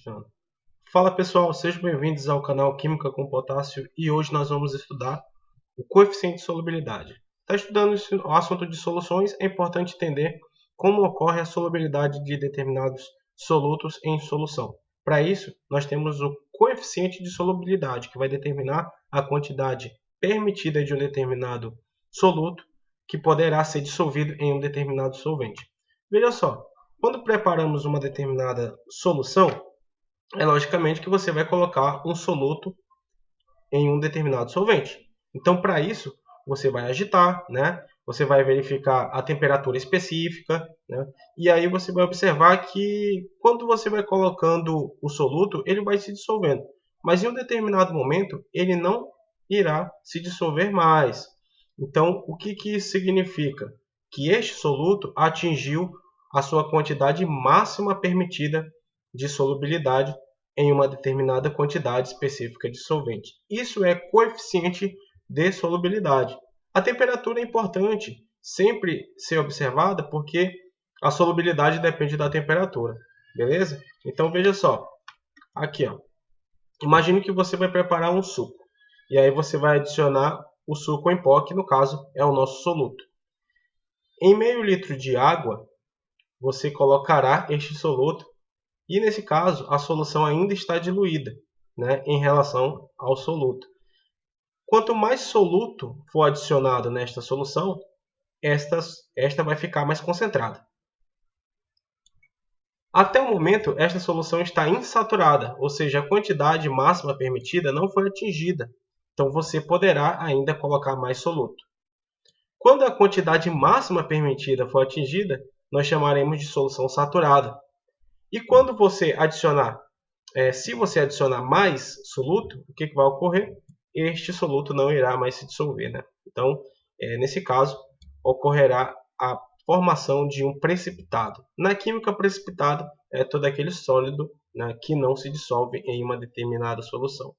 Testando. Fala pessoal, sejam bem-vindos ao canal Química com Potássio e hoje nós vamos estudar o coeficiente de solubilidade. Está estudando o assunto de soluções, é importante entender como ocorre a solubilidade de determinados solutos em solução. Para isso, nós temos o coeficiente de solubilidade, que vai determinar a quantidade permitida de um determinado soluto que poderá ser dissolvido em um determinado solvente. Veja só, quando preparamos uma determinada solução, é logicamente que você vai colocar um soluto em um determinado solvente. Então, para isso, você vai agitar, né? Você vai verificar a temperatura específica, né? E aí você vai observar que quando você vai colocando o soluto, ele vai se dissolvendo. Mas em um determinado momento, ele não irá se dissolver mais. Então, o que isso significa? Que este soluto atingiu a sua quantidade máxima permitida de solubilidade em uma determinada quantidade específica de solvente. Isso é coeficiente de solubilidade. A temperatura é importante sempre ser observada porque a solubilidade depende da temperatura, beleza? Então veja só, aqui ó, imagine que você vai preparar um suco e aí você vai adicionar o suco em pó, que no caso é o nosso soluto. Em meio litro de água, você colocará este soluto e, nesse caso, a solução ainda está diluída, né, em relação ao soluto. Quanto mais soluto for adicionado nesta solução, esta vai ficar mais concentrada. Até o momento, esta solução está insaturada, ou seja, a quantidade máxima permitida não foi atingida. Então, você poderá ainda colocar mais soluto. Quando a quantidade máxima permitida for atingida, nós chamaremos de solução saturada. E quando você adicionar, se você adicionar mais soluto, o que vai ocorrer? Este soluto não irá mais se dissolver, né? Então, nesse caso, ocorrerá a formação de um precipitado. Na química, precipitado é todo aquele sólido, né, que não se dissolve em uma determinada solução.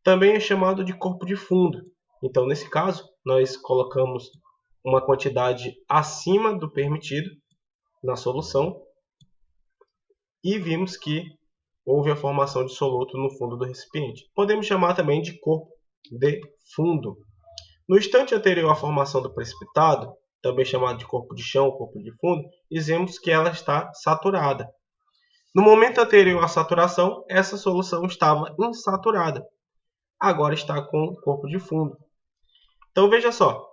Também é chamado de corpo de fundo. Então, nesse caso, nós colocamos uma quantidade acima do permitido na solução e vimos que houve a formação de soluto no fundo do recipiente. Podemos chamar também de corpo de fundo. No instante anterior à formação do precipitado, também chamado de corpo de chão, corpo de fundo, dizemos que ela está saturada. No momento anterior à saturação, essa solução estava insaturada. Agora está com corpo de fundo. Então veja só,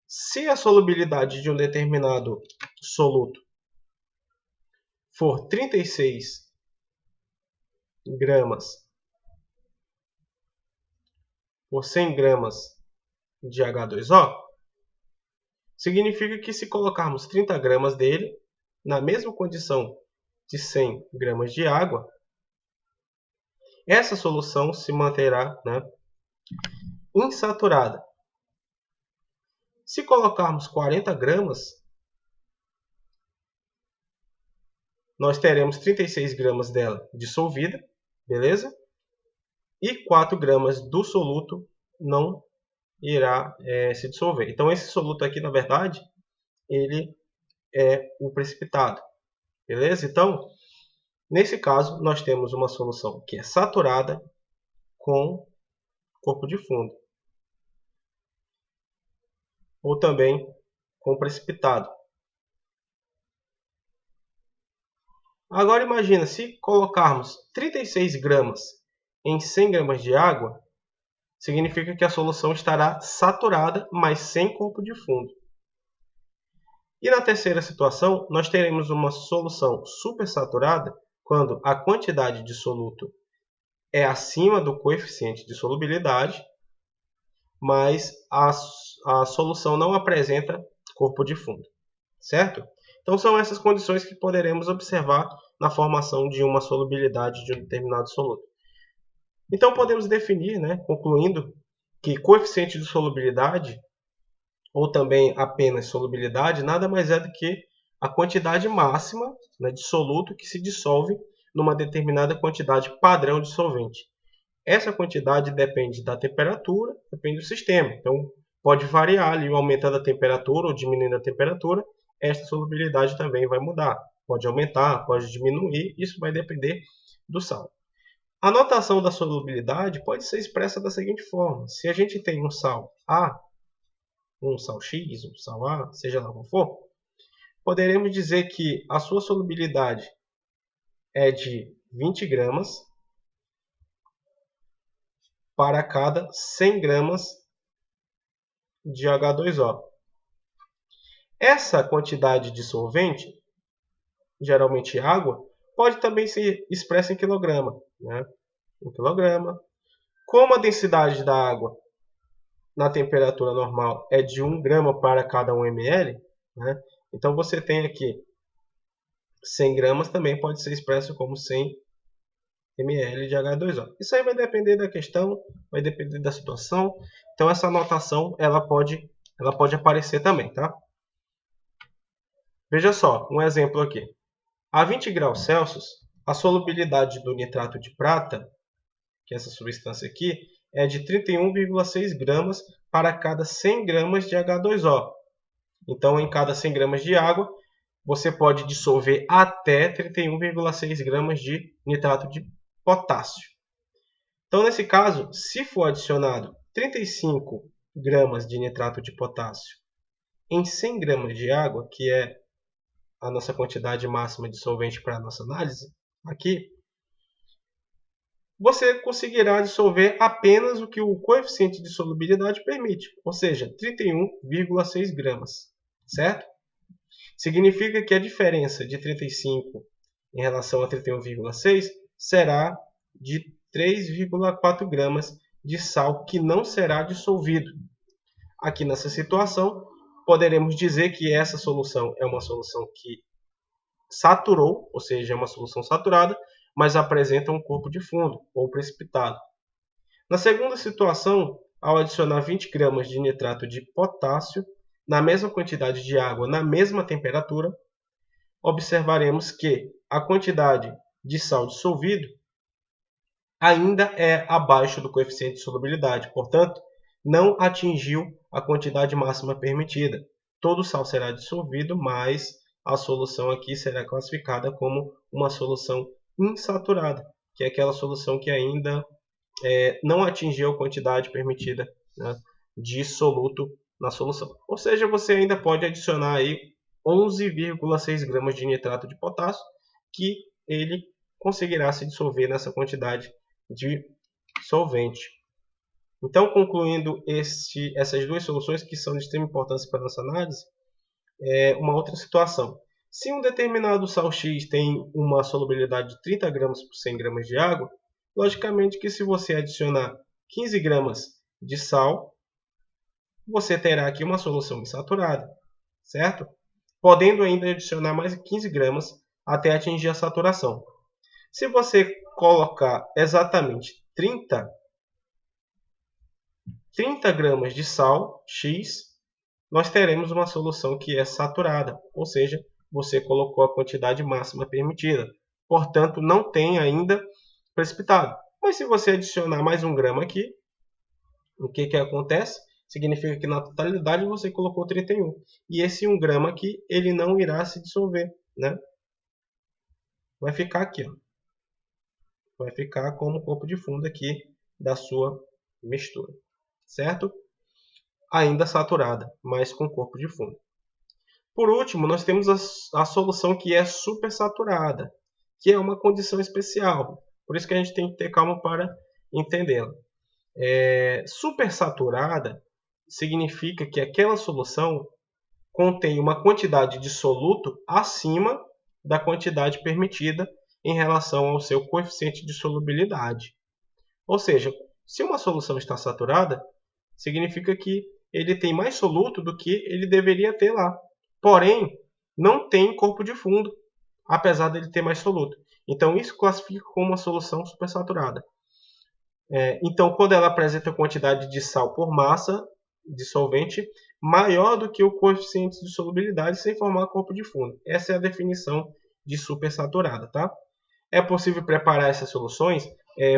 se a solubilidade de um determinado soluto for 36 gramas por 100 gramas de H2O, significa que se colocarmos 30 gramas dele na mesma condição de 100 gramas de água, essa solução se manterá, né, insaturada. Se colocarmos 40 gramas, nós teremos 36 gramas dela dissolvida, beleza? E 4 gramas do soluto não irá se dissolver. Então, esse soluto aqui, na verdade, ele é o precipitado, beleza? Então, nesse caso, nós temos uma solução que é saturada com corpo de fundo, ou também com precipitado. Agora imagina, se colocarmos 36 gramas em 100 gramas de água, significa que a solução estará saturada, mas sem corpo de fundo. E na terceira situação, nós teremos uma solução supersaturada quando a quantidade de soluto é acima do coeficiente de solubilidade, mas a solução não apresenta corpo de fundo, certo? Então, são essas condições que poderemos observar na formação de uma solubilidade de um determinado soluto. Então, podemos definir, né, concluindo, que coeficiente de solubilidade, ou também apenas solubilidade, nada mais é do que a quantidade máxima, né, de soluto que se dissolve numa determinada quantidade padrão de solvente. Essa quantidade depende da temperatura, depende do sistema. Então, pode variar ali, aumentando a temperatura ou diminuindo a temperatura, esta solubilidade também vai mudar. pode aumentar, pode diminuir, isso vai depender do sal. A notação da solubilidade pode ser expressa da seguinte forma: se a gente tem um sal A, um sal X, um sal A, seja lá qual for, poderemos dizer que a sua solubilidade é de 20 gramas para cada 100 gramas de H2O. Essa quantidade de solvente, geralmente água, pode também ser expressa em quilograma, né? Um quilograma. Como a densidade da água na temperatura normal é de 1 grama para cada 1 ml, né? Então você tem aqui 100 gramas também pode ser expresso como 100 ml de H2O. Isso aí vai depender da questão, vai depender da situação. Então essa anotação ela pode aparecer também, tá? Veja só, um exemplo aqui. A 20 graus Celsius, a solubilidade do nitrato de prata, que é essa substância aqui, é de 31,6 gramas para cada 100 gramas de H2O. Então, em cada 100 gramas de água, você pode dissolver até 31,6 gramas de nitrato de potássio. Então, nesse caso, se for adicionado 35 gramas de nitrato de potássio em 100 gramas de água, que é a nossa quantidade máxima de solvente para a nossa análise, aqui, você conseguirá dissolver apenas o que o coeficiente de solubilidade permite, ou seja, 31,6 gramas, certo? Significa que a diferença de 35 em relação a 31,6 será de 3,4 gramas de sal que não será dissolvido. Aqui nessa situação, poderemos dizer que essa solução é uma solução que saturou, ou seja, é uma solução saturada, mas apresenta um corpo de fundo, ou precipitado. Na segunda situação, ao adicionar 20 gramas de nitrato de potássio, na mesma quantidade de água, na mesma temperatura, observaremos que a quantidade de sal dissolvido ainda é abaixo do coeficiente de solubilidade, portanto, não atingiu a quantidade máxima permitida. Todo o sal será dissolvido, mas a solução aqui será classificada como uma solução insaturada, que é aquela solução que ainda não atingiu a quantidade permitida, né, de soluto na solução. Ou seja, você ainda pode adicionar aí 11,6 gramas de nitrato de potássio, que ele conseguirá se dissolver nessa quantidade de solvente. Então, concluindo essas duas soluções que são de extrema importância para a nossa análise, uma outra situação. Se um determinado sal X tem uma solubilidade de 30 gramas por 100 gramas de água, logicamente que se você adicionar 15 gramas de sal, você terá aqui uma solução insaturada, certo? Podendo ainda adicionar mais 15 gramas até atingir a saturação. Se você colocar exatamente 30 gramas de sal X, nós teremos uma solução que é saturada, ou seja, você colocou a quantidade máxima permitida. Portanto, não tem ainda precipitado. Mas se você adicionar mais 1 grama aqui, o que acontece? Significa que na totalidade você colocou 31. E esse 1 grama aqui, ele não irá se dissolver, né? Vai ficar aqui, ó. Vai ficar como corpo de fundo aqui da sua mistura, certo? Ainda saturada, mas com corpo de fundo. Por último, nós temos a solução que é supersaturada, que é uma condição especial. Por isso que a gente tem que ter calma para entendê-la. Supersaturada significa que aquela solução contém uma quantidade de soluto acima da quantidade permitida em relação ao seu coeficiente de solubilidade. Ou seja, se uma solução está saturada, significa que ele tem mais soluto do que ele deveria ter lá. Porém, não tem corpo de fundo, apesar dele ter mais soluto. Então, isso classifica como uma solução supersaturada. Então, quando ela apresenta quantidade de sal por massa de solvente maior do que o coeficiente de solubilidade sem formar corpo de fundo. Essa é a definição de supersaturada, tá? É possível preparar essas soluções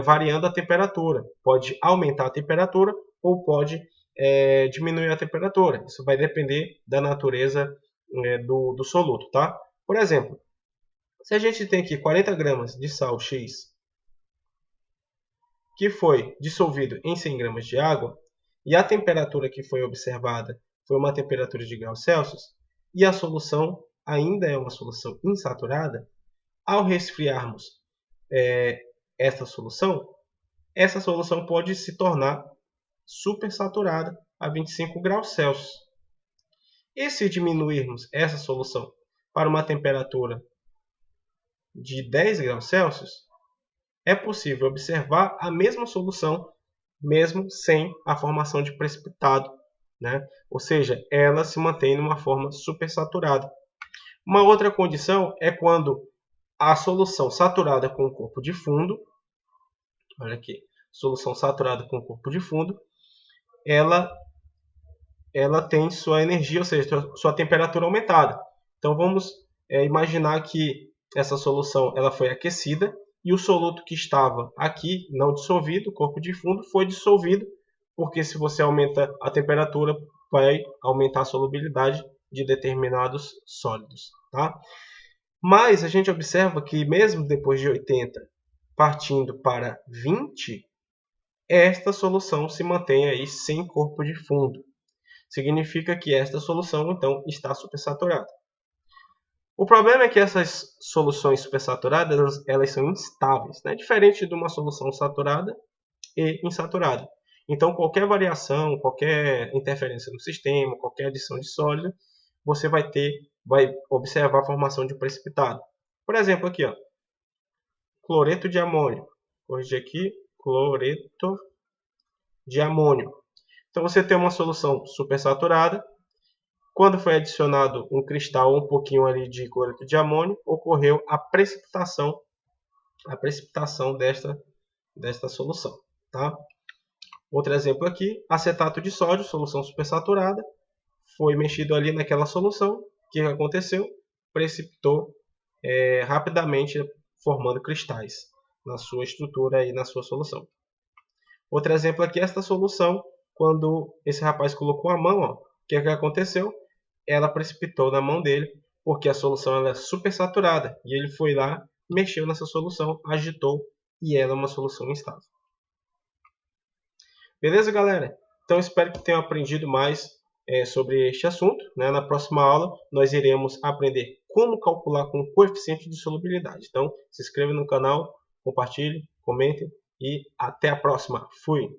variando a temperatura. Pode aumentar a temperatura ou pode diminuir a temperatura. Isso vai depender da natureza do soluto, tá? Por exemplo, Se a gente tem aqui 40 gramas de sal X, que foi dissolvido em 100 gramas de água, e a temperatura que foi observada foi uma temperatura de graus Celsius, e a solução ainda é uma solução insaturada, ao resfriarmos essa solução pode se tornar supersaturada a 25 graus Celsius. E se diminuirmos essa solução para uma temperatura de 10 graus Celsius, é possível observar a mesma solução mesmo sem a formação de precipitado, né? Ou seja, ela se mantém numa forma supersaturada. Uma outra condição é quando a solução saturada com o corpo de fundo, olha aqui, solução saturada com o corpo de fundo, ela tem sua energia, ou seja, sua temperatura aumentada. Então vamos imaginar que essa solução ela foi aquecida e o soluto que estava aqui, não dissolvido, o corpo de fundo, foi dissolvido, porque se você aumenta a temperatura, vai aumentar a solubilidade de determinados sólidos. Tá? Mas a gente observa que mesmo depois de 80, partindo para 20, esta solução se mantém aí sem corpo de fundo. Significa que esta solução, então, está supersaturada. O problema é que essas soluções supersaturadas elas são instáveis, né? Diferente de uma solução saturada e insaturada. Então, qualquer variação, qualquer interferência no sistema, qualquer adição de sólido, você vai observar a formação de precipitado. Por exemplo, aqui, ó, cloreto de amônio. Vou corrigir aqui, cloreto de amônio. Então, você tem uma solução supersaturada. Quando foi adicionado um cristal ou um pouquinho ali de cloreto de amônio, ocorreu a precipitação desta solução. Tá? Outro exemplo aqui, acetato de sódio, solução supersaturada, foi mexido ali naquela solução. O que aconteceu? Precipitou rapidamente, formando cristais na sua estrutura e na sua solução. Outro exemplo aqui, esta solução, quando esse rapaz colocou a mão, ó, o que aconteceu? Ela precipitou na mão dele, porque a solução ela é supersaturada. E ele foi lá, mexeu nessa solução, agitou, e ela é uma solução instável. Beleza, galera? Então, espero que tenham aprendido mais sobre este assunto. Né? Na próxima aula, nós iremos aprender como calcular com o coeficiente de solubilidade. Então, se inscreva no canal, compartilhe, comentem e até a próxima. Fui!